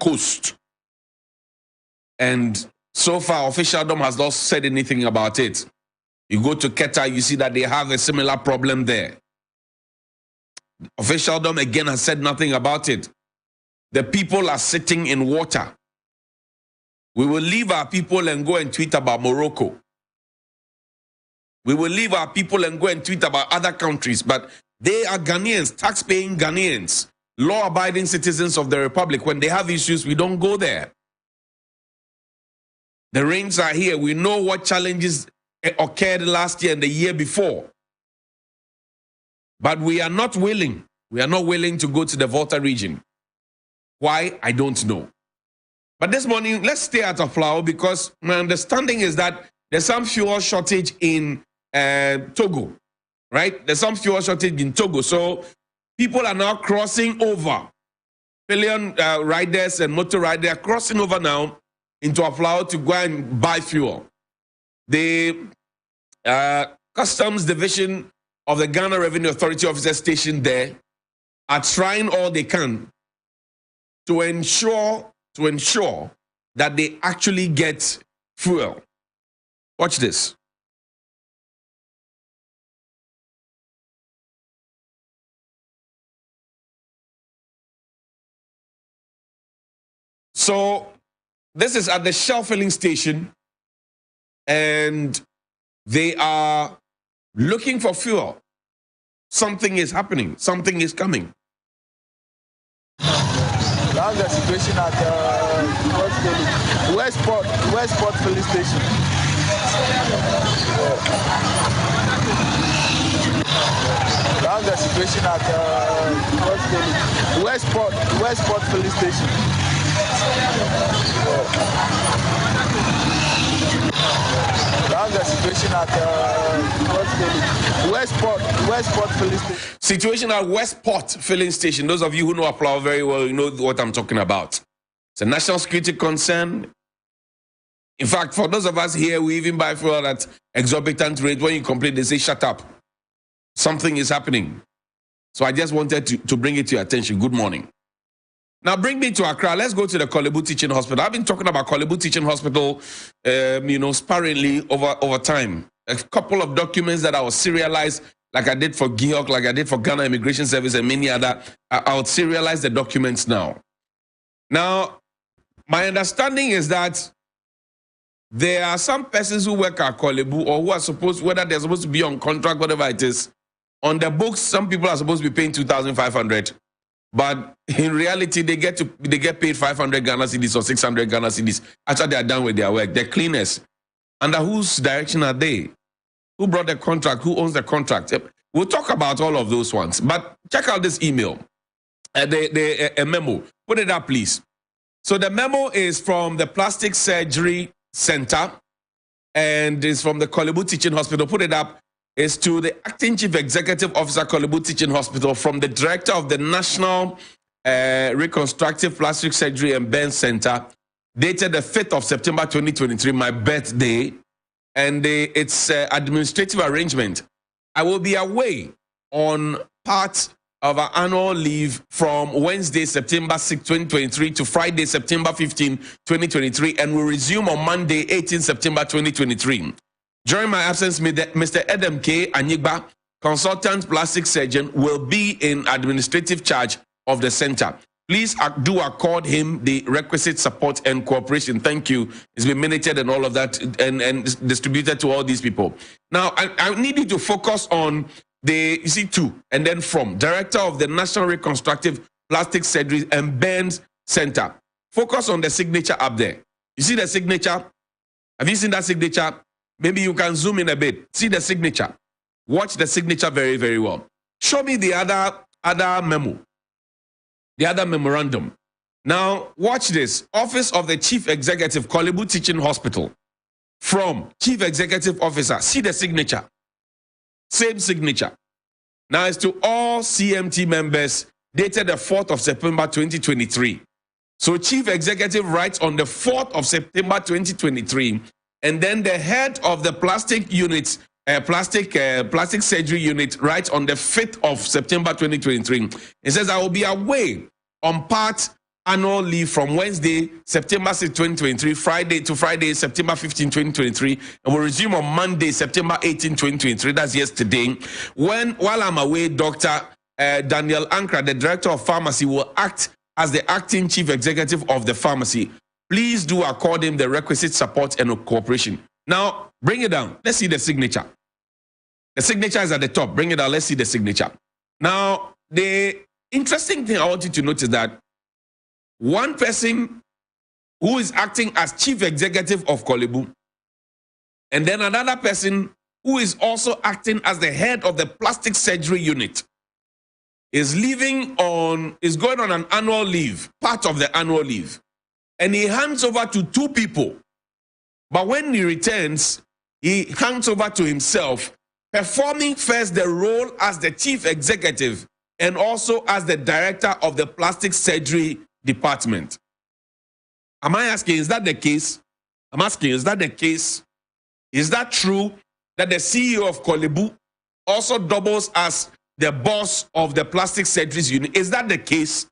coast. And so far, officialdom has not said anything about it. You go to Keta, you see that they have a similar problem there. Officialdom again has said nothing about it. The people are sitting in water. We will leave our people and go and tweet about Morocco. We will leave our people and go and tweet about other countries, but they are Ghanaians, tax-paying Ghanaians, law-abiding citizens of the Republic. When they have issues, we don't go there. The rains are here. We know what challenges occurred last year and the year before. But we are not willing. We are not willing to go to the Volta region. Why? I don't know. But this morning, let's stay at Aflao because my understanding is that there's some fuel shortage in Togo, right? There's some fuel shortage in Togo. So people are now crossing over. Pillion riders and motor riders are crossing over now into Aflao to go and buy fuel. The Customs Division of the Ghana Revenue Authority officers stationed there are trying all they can to ensure that they actually get fuel. Watch this. So this is at the Shell filling station, and they are looking for fuel. Something is happening. Something is coming. That's the situation at Westport filling station. That's the situation at Westport filling station. That's the situation at Westport filling station. Situation at Westport filling station. Those of you who know Aflao very well, you know what I'm talking about. It's a national security concern. In fact, for those of us here, we even buy fuel at exorbitant rate. When you complain, they say, shut up. Something is happening. So I just wanted to bring it to your attention. Good morning. Now bring me to Accra. Let's go to the Korle Bu Teaching Hospital. I've been talking about Korle Bu Teaching Hospital, sparingly over time. A couple of documents that I was serialized, like I did for GIHOC, like I did for Ghana Immigration Service and many other. I would serialize the documents now. Now, my understanding is that there are some persons who work at Korle Bu or who are supposed, whether they're supposed to be on contract, whatever it is, on the books, some people are supposed to be paying 2,500. But in reality, they get paid 500 Ghana cedis or 600 Ghana cedis after they are done with their work. They're cleaners. Under whose direction are they? Who brought the contract? Who owns the contract? We'll talk about all of those ones. But check out this email, a memo. Put it up, please. So the memo is from the Plastic Surgery Center and is from the Korle Bu Teaching Hospital. Put it up. Is to the Acting Chief Executive Officer, Korle Bu Teaching Hospital, from the Director of the National Reconstructive Plastic Surgery and Burn Center, dated the 5th of September 2023, my birthday, and it's administrative arrangement. I will be away on part of our annual leave from Wednesday, September 6, 2023 to Friday, September 15, 2023, and will resume on Monday, 18 September 2023. During my absence, Mr. Adam K. Anyigba, consultant plastic surgeon, will be in administrative charge of the center. Please do accord him the requisite support and cooperation. Thank you. It's been minuted and all of that and distributed to all these people. Now, I need you to focus on the, you see, two, and then from Director of the National Reconstructive Plastic Surgery and Burns Center. Focus on the signature up there. You see the signature? Have you seen that signature? Maybe you can zoom in a bit. See the signature. Watch the signature very, very well. Show me the other memo. The other memorandum. Now, watch this. Office of the Chief Executive, Korle Bu Teaching Hospital. From Chief Executive Officer. See the signature. Same signature. Now, it's to all CMT members, dated the 4th of September 2023. So, Chief Executive writes on the 4th of September 2023. And then the head of the plastic units, plastic surgery unit, writes on the 5th of September 2023. It says, I will be away on part annual leave from Wednesday, September 6, 2023, Friday to Friday, September 15, 2023, and will resume on Monday, September 18, 2023. That's yesterday. While I'm away, Dr. Daniel Ankra, the Director of Pharmacy, will act as the acting Chief Executive of the pharmacy. Please do accord him the requisite support and cooperation. Now, bring it down. Let's see the signature. The signature is at the top. Bring it down. Let's see the signature. Now, the interesting thing I want you to notice that one person who is acting as Chief Executive of Korle Bu, and then another person who is also acting as the head of the plastic surgery unit, is going on an annual leave, part of the annual leave. And he hands over to two people. But when he returns, he hands over to himself, performing first the role as the chief executive and also as the director of the plastic surgery department. Am I asking, is that the case? I'm asking, is that the case? Is that true that the CEO of Korle Bu also doubles as the boss of the plastic surgeries unit? Is that the case?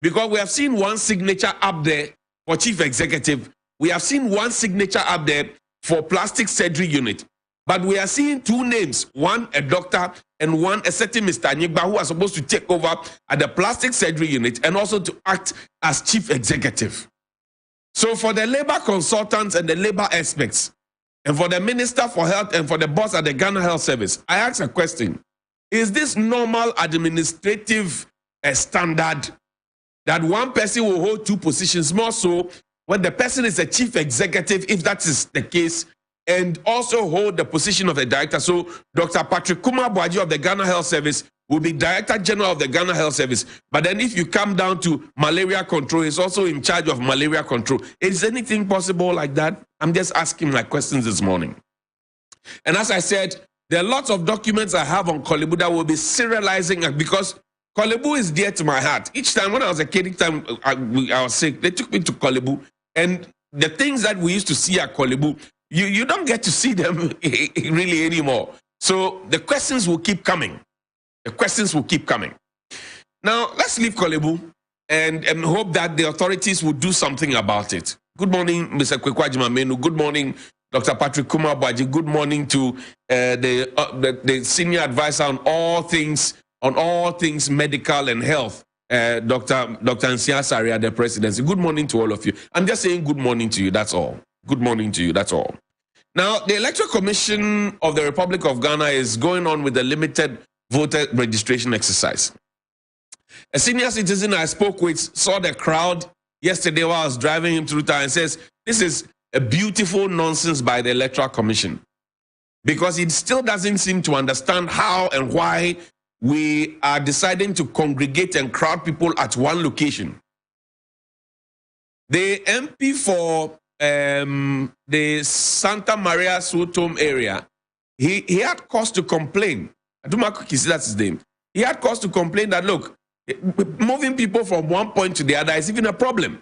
Because we have seen one signature up there for chief executive. We have seen one signature up there for plastic surgery unit. But we are seeing two names, one a doctor and one a certain Mr. Nyigba, who are supposed to take over at the plastic surgery unit and also to act as chief executive. So for the labor consultants and the labor experts, and for the Minister for Health and for the boss at the Ghana Health Service, I ask a question. Is this normal administrative standard that one person will hold two positions, more so when the person is a chief executive, if that is the case, and also hold the position of the director? So Dr. Patrick Kumar Boaji of the Ghana Health Service will be Director General of the Ghana Health Service. But then if you come down to malaria control, he's also in charge of malaria control. Is anything possible like that? I'm just asking my questions this morning. And as I said, there are lots of documents I have on Korle Bu that will be serializing, because Korle Bu is dear to my heart. Each time when I was a kid, each time I was sick, they took me to Korle Bu. And the things that we used to see at Korle Bu, you don't get to see them really anymore. So the questions will keep coming. The questions will keep coming. Now, let's leave Korle Bu and hope that the authorities will do something about it. Good morning, Mr. Kweku Agyeman-Manu. Good morning, Dr. Patrick Kumar Boaji. Good morning to the senior advisor on all things medical and health, Dr. Nsia Saria, the presidency. Good morning to all of you. I'm just saying good morning to you, that's all. Good morning to you, that's all. Now, the Electoral Commission of the Republic of Ghana is going on with the limited voter registration exercise. A senior citizen I spoke with saw the crowd yesterday while I was driving him through town and says, this is a beautiful nonsense by the Electoral Commission, because it still doesn't seem to understand how and why we are deciding to congregate and crowd people at one location. The MP for the Santa Maria Sutom area, he had cause to complain. Adumaku, that's his name. He had cause to complain that, look, moving people from one point to the other is even a problem.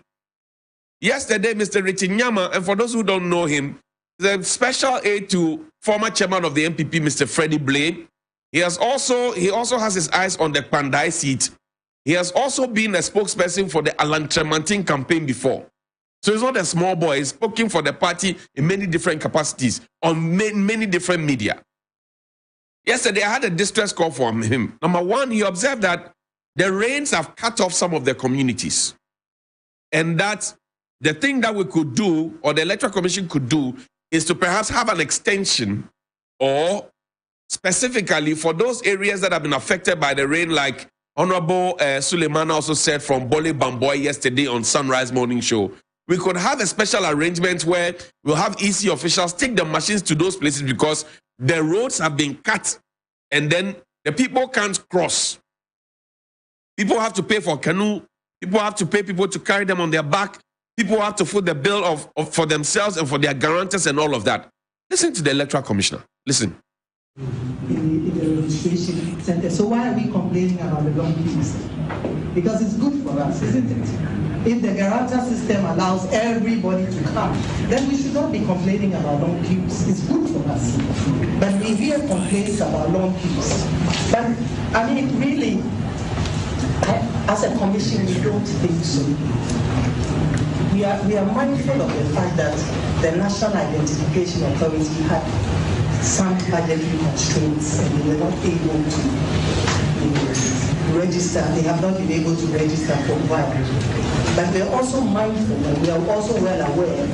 Yesterday, Mr. Richie Nyama, and for those who don't know him, the special aide to former chairman of the MPP, Mr. Freddie Blay. He also has his eyes on the Pandai seat. He has also been a spokesperson for the Alan Tremantin campaign before. So he's not a small boy. He's speaking for the party in many different capacities on many different media. Yesterday, I had a distress call from him. Number one, he observed that the rains have cut off some of the communities. And that the thing that we could do, or the Electoral Commission could do, is to perhaps have an extension, or specifically for those areas that have been affected by the rain, like Honorable Suleiman also said from Bole Bamboy yesterday on Sunrise Morning Show. We could have a special arrangement where we'll have EC officials take the machines to those places, because the roads have been cut and then the people can't cross. People have to pay for canoe. People have to pay people to carry them on their back. People have to foot the bill for themselves and for their guarantors and all of that. Listen to the Electoral Commissioner. Listen. In the registration center. So why are we complaining about the long queues? Because it's good for us, isn't it? If the guarantor system allows everybody to come, then we should not be complaining about long queues. It's good for us. But we hear complaints about long queues. But I mean, really, As a commission, we don't think so. We are mindful of the fact that the National Identification Authority had some budgetary constraints and they were not able to register. They have not been able to register for a while. But we are also mindful and we are also well aware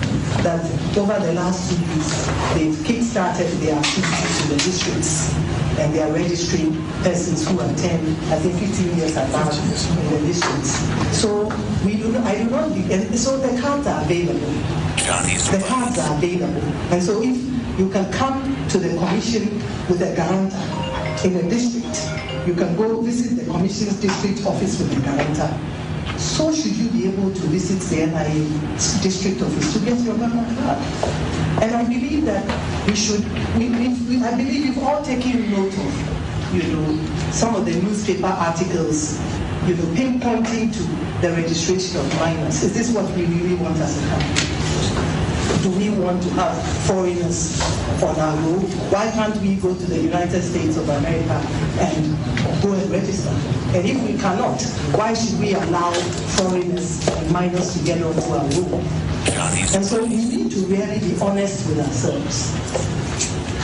that over the last 2 weeks, they've kick-started their activities in the districts and they are registering persons who are 10, I think 15 years advanced in the districts. So I do not, and so the cards are available. The cards are available. And so if you can come to the commission with a guarantor in a district, you can go visit the commission's district office with the guarantor. So should you be able to visit the NIA district office to get your Ghana card. And I believe that I believe we've all taken note of, some of the newspaper articles, pinpointing to the registration of minors. Is this what we really want as a country? Do we want to have foreigners on our road? Why can't we go to the United States of America and go and register? And if we cannot, why should we allow foreigners and minors to get onto our road? And so we need to really be honest with ourselves.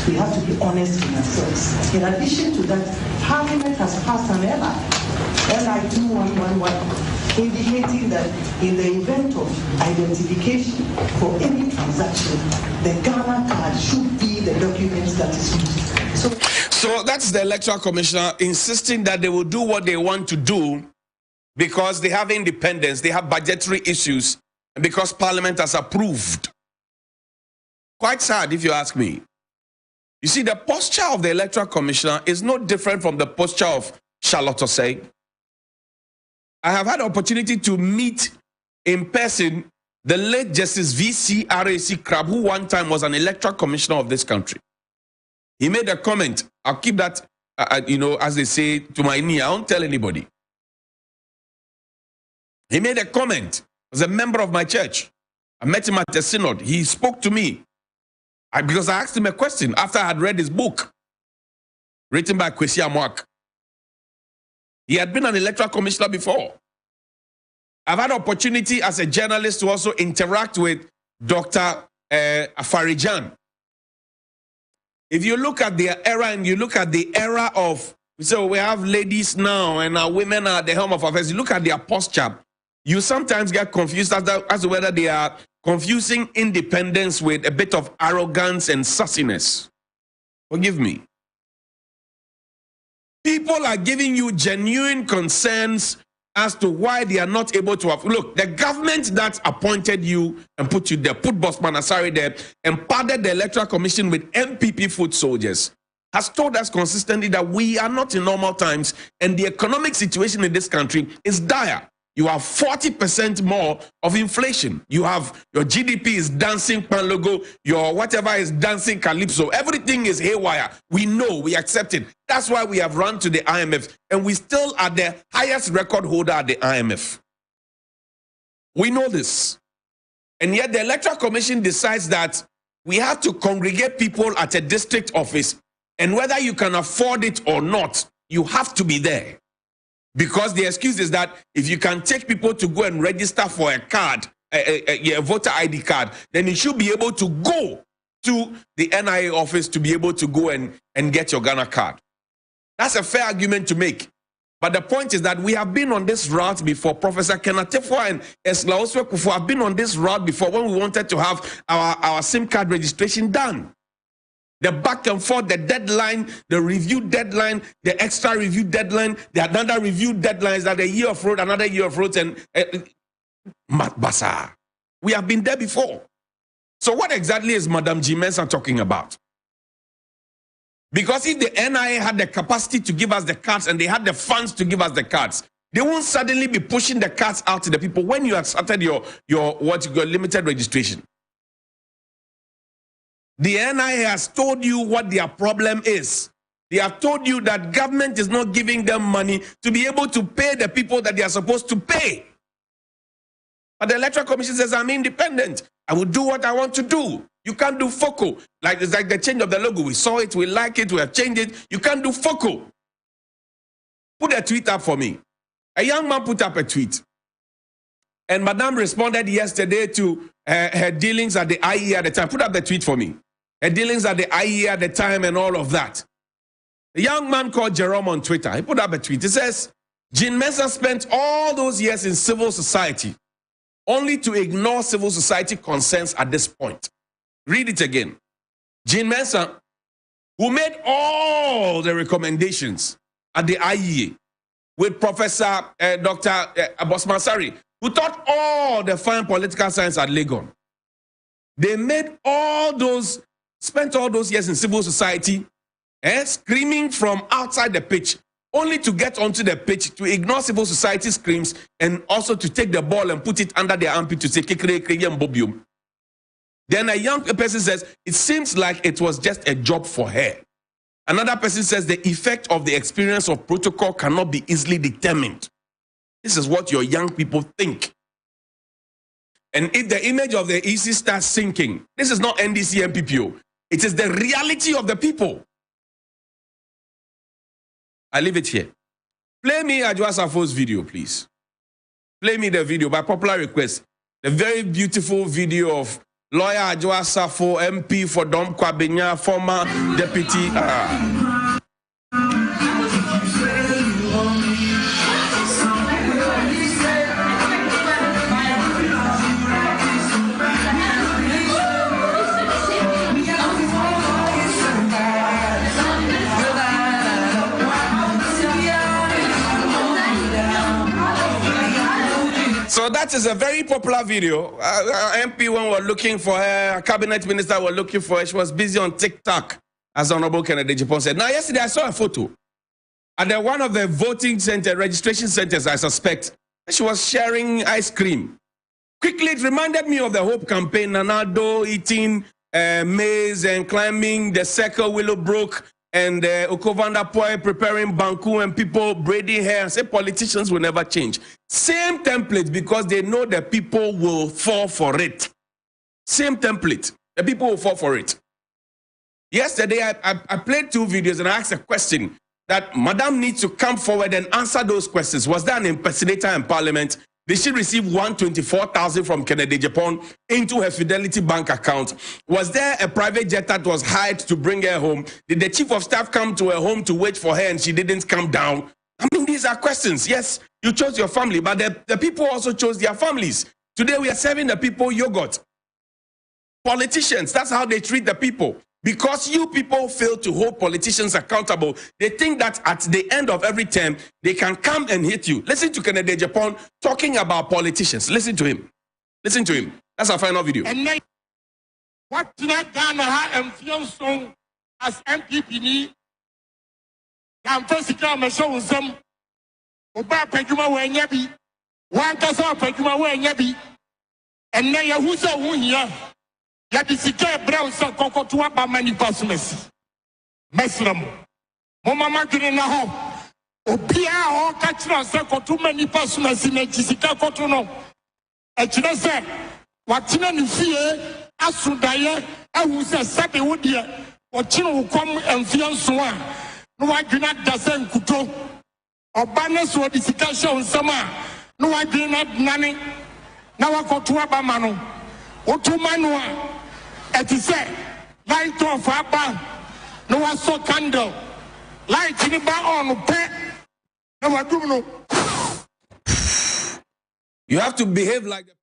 We have to be honest with ourselves. In addition to that, Parliament has passed an LI 2111, indicating that in the event of identification for any transaction, the Ghana card should be the document that is used. So that's the Electoral Commissioner insisting that they will do what they want to do because they have independence, they have budgetary issues, and because Parliament has approved. Quite sad if you ask me. You see, the posture of the Electoral Commissioner is no different from the posture of Charlotte Osei. I have had the opportunity to meet in person the late Justice V.C. R.A.C. Crab, who one time was an Electoral Commissioner of this country. He made a comment. I'll keep that, as they say, to my knee. I won't tell anybody. He made a comment as a member of my church. I met him at the synod. He spoke to me because I asked him a question after I had read his book, written by Kwesi Amwak. He had been an Electoral Commissioner before. I've had opportunity as a journalist to also interact with Dr. Afarijan. If you look at their era and you look at the era of, so we have ladies now and our women are at the helm of affairs, you look at their posture, you sometimes get confused as to whether they are confusing independence with a bit of arrogance and sassiness. Forgive me. People are giving you genuine concerns as to why they are not able to have. Look, the government that appointed you and put you there, put Bosman Asari there, and padded the Electoral Commission with MPP foot soldiers, has told us consistently that we are not in normal times and the economic situation in this country is dire. You have 40% more of inflation. You have your GDP is dancing pan logo, your whatever is dancing calypso. Everything is haywire. We know, we accept it. That's why we have run to the IMF and we still are the highest record holder at the IMF. We know this. And yet the Electoral Commission decides that we have to congregate people at a district office, and whether you can afford it or not, you have to be there. Because the excuse is that if you can take people to go and register for a card, a voter ID card, then you should be able to go to the NIA office to be able to go and get your Ghana card. That's a fair argument to make. But the point is that we have been on this route before. Professor Kenatefo and Esla Oswekufo have been on this route before when we wanted to have our SIM card registration done. The back and forth, the deadline, the review deadline, the extra review deadline, the another review deadline is that a year of road, another year of roads, and Basa. We have been there before. So what exactly is Madam G. Mensah talking about? Because if the NIA had the capacity to give us the cards and they had the funds to give us the cards, they won't suddenly be pushing the cards out to the people when you have started your limited registration. The NIA has told you what their problem is. They have told you that government is not giving them money to be able to pay the people that they are supposed to pay. But the Electoral Commission says, I'm independent. I will do what I want to do. You can't do FOCO. It's like the change of the logo. We saw it, we like it, we have changed it. You can't do FOCO. Put a tweet up for me. A young man put up a tweet. And Madame responded yesterday to her dealings at the IE at the time. Put up the tweet for me. Her dealings at the IE at the time and all of that. A young man called Jerome on Twitter, he put up a tweet. He says, Jean Mensa spent all those years in civil society only to ignore civil society concerns at this point. Read it again. Jean Mensa, who made all the recommendations at the IEA with Professor Dr. Abbas Mansari, who taught all the fine political science at Legon. They made all those, spent all those years in civil society, screaming from outside the pitch, only to get onto the pitch, to ignore civil society screams, and also to take the ball and put it under their armpit to say, Bobium. Then a young person says, it seems like it was just a job for her. Another person says, the effect of the experience of protocol cannot be easily determined. This is what your young people think. And if the image of the EC starts sinking, this is not NDC and PPO. It is the reality of the people. I leave it here. Play me Adwoa Safo's video, please. Play me the video by popular request. The very beautiful video of lawyer Adwoa Safo, MP for Dom Kwabenya, former deputy. So that is a very popular video. MP, when we're looking for her, a cabinet minister were looking for her. She was busy on TikTok, as Honorable Kennedy Agyapong said. Now, yesterday I saw a photo at one of the voting center, registration centers, I suspect. She was sharing ice cream. Quickly, it reminded me of the Hope campaign, Nanado eating maize and climbing the Circle Willowbrook, and Okovanda Poi preparing Banku and people braiding hair and say politicians will never change. Same template, because they know the people will fall for it. Same template. The people will fall for it. Yesterday, I played 2 videos and I asked a question that Madam needs to come forward and answer those questions. Was there an impersonator in Parliament? Did she receive 124,000 from Kennedy Agyapong into her Fidelity Bank account? Was there a private jet that was hired to bring her home? Did the chief of staff come to her home to wait for her and she didn't come down? I mean, these are questions. Yes, you chose your family, but the people also chose their families. Today we are serving the people yogurt. Politicians, that's how they treat the people. Because you people fail to hold politicians accountable, they think that at the end of every term, they can come and hit you. Listen to Kennedy Agyapong talking about politicians. Listen to him. Listen to him. That's our final video. And then, what not Ghana and Fion as MPP, I'm first to come and show some about Pejuma when Yabi, one casa Pejuma when Yabi, and then Yahusa Wunya. Yadi sike brown sa koko to aba many passes. Mesram. Mama magine na ho. Obia ho kachira sa kotu many passes in Jessica Cotono. Echina se watina ni fie asudaye ehu se sabe wodie ochino ukom emfian so a no wadwina dasen kuto. Oba ne so di sika show nsama no wadwina nane na wakoto aba ma no. Otumanu a it is said, light off our bank, no one saw candle, light in the bar on pet, no one do no. You have to behave like the